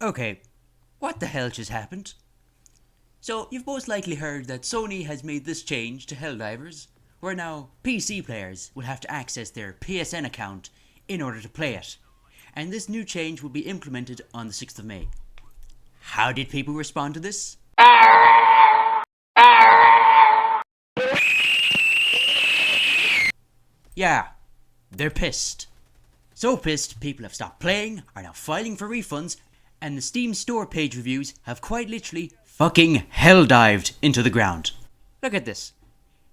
Okay, what the hell just happened? So, you've most likely heard that Sony has made this change to Helldivers, where now PC players will have to access their PSN account in order to play it. And this new change will be implemented on the 6th of May. How did people respond to this? Yeah, they're pissed. So pissed, people have stopped playing, are now filing for refunds, and the Steam store page reviews have quite literally fucking hell-dived into the ground. Look at this.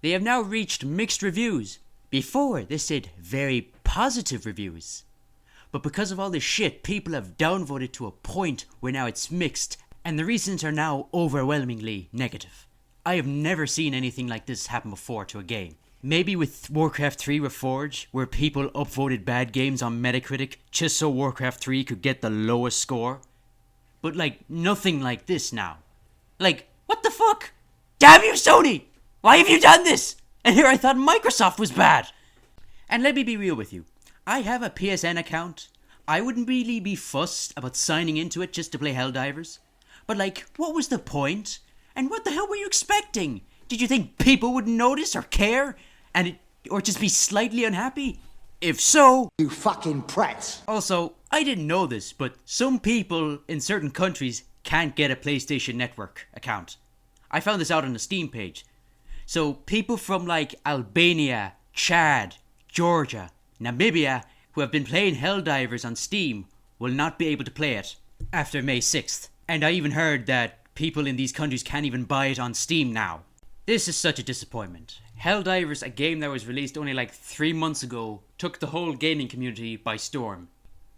They have now reached mixed reviews. Before, this said very positive reviews. But because of all this shit, people have downvoted to a point where now it's mixed, and the reasons are now overwhelmingly negative. I have never seen anything like this happen before to a game. Maybe with Warcraft 3 Reforged, where people upvoted bad games on Metacritic just so Warcraft 3 could get the lowest score. But nothing like this now. What the fuck? Damn you, Sony! Why have you done this? And here I thought Microsoft was bad. And let me be real with you. I have a PSN account. I wouldn't really be fussed about signing into it just to play Helldivers. But what was the point? And what the hell were you expecting? Did you think people wouldn't notice or care? Or just be slightly unhappy? If so... You fucking prat. Also, I didn't know this, but some people in certain countries can't get a PlayStation Network account. I found this out on the Steam page. So people from Albania, Chad, Georgia, Namibia, who have been playing Helldivers on Steam will not be able to play it after May 6th. And I even heard that people in these countries can't even buy it on Steam now. This is such a disappointment. Helldivers, a game that was released only 3 months ago, took the whole gaming community by storm.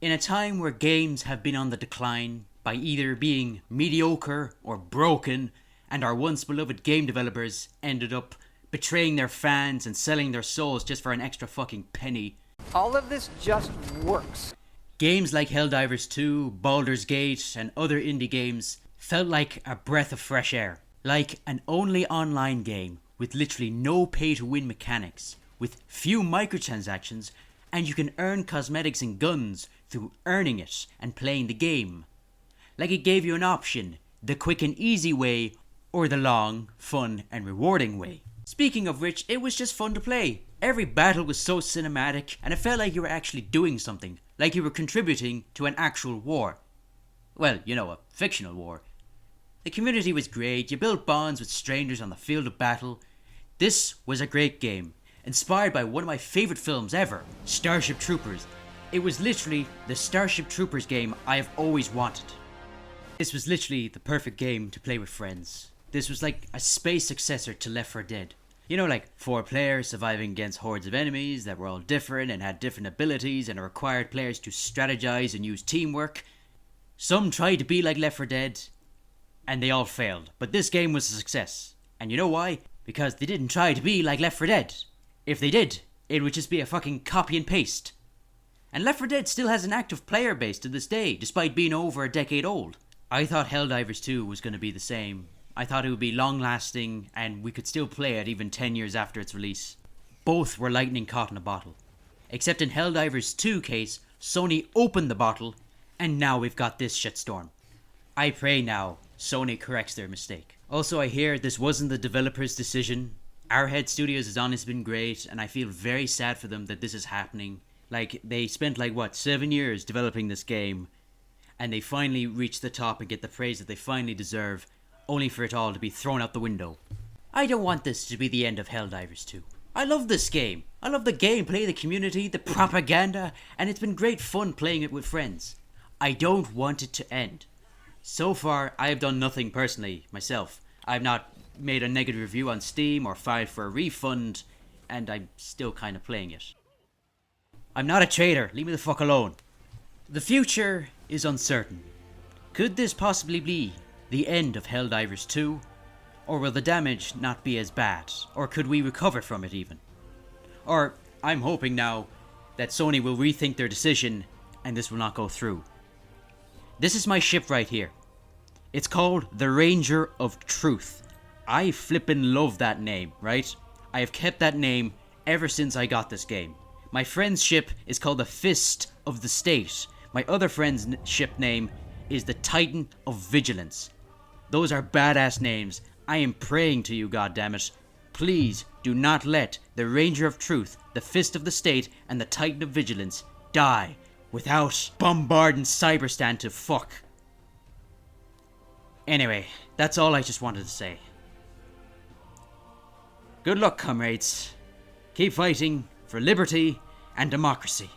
In a time where games have been on the decline by either being mediocre or broken, and our once beloved game developers ended up betraying their fans and selling their souls just for an extra fucking penny. All of this just works. Games like Helldivers 2, Baldur's Gate, and other indie games felt like a breath of fresh air. Like an only online game with literally no pay-to-win mechanics, with few microtransactions, and you can earn cosmetics and guns through earning it and playing the game. Like it gave you an option, the quick and easy way, or the long, fun, and rewarding way. Speaking of which, it was just fun to play. Every battle was so cinematic, and it felt like you were actually doing something, like you were contributing to an actual war. Well, a fictional war. The community was great, you built bonds with strangers on the field of battle. This was a great game, inspired by one of my favourite films ever, Starship Troopers. It was literally the Starship Troopers game I have always wanted. This was literally the perfect game to play with friends. This was like a space successor to Left 4 Dead. 4 players surviving against hordes of enemies that were all different and had different abilities and it required players to strategize and use teamwork. Some tried to be like Left 4 Dead, and they all failed. But this game was a success. And you know why? Because they didn't try to be like Left 4 Dead. If they did, it would just be a fucking copy and paste. And Left 4 Dead still has an active player base to this day, despite being over a decade old. I thought Helldivers 2 was going to be the same. I thought it would be long-lasting, and we could still play it even 10 years after its release. Both were lightning caught in a bottle. Except in Helldivers 2 case, Sony opened the bottle, and now we've got this shitstorm. I pray now Sony corrects their mistake. Also, I hear this wasn't the developer's decision. Arrowhead Studios has honestly been great, and I feel very sad for them that this is happening. They spent 7 years developing this game, and they finally reach the top and get the praise that they finally deserve, only for it all to be thrown out the window. I don't want this to be the end of Helldivers 2. I love this game. I love the gameplay, the community, the propaganda, and it's been great fun playing it with friends. I don't want it to end. So far, I have done nothing personally, myself. I have not made a negative review on Steam or filed for a refund, and I'm still kind of playing it. I'm not a traitor, leave me the fuck alone. The future is uncertain. Could this possibly be the end of Helldivers 2? Or will the damage not be as bad? Or could we recover from it even? Or, I'm hoping now that Sony will rethink their decision and this will not go through. This is my ship right here. It's called the Ranger of Truth. I flippin' love that name, right? I have kept that name ever since I got this game. My friend's ship is called the Fist of the State. My other friend's ship name is the Titan of Vigilance. Those are badass names. I am praying to you, goddammit. Please do not let the Ranger of Truth, the Fist of the State, and the Titan of Vigilance die without bombarding Cyberstan to fuck. Anyway, that's all I just wanted to say. Good luck, comrades. Keep fighting for liberty and democracy.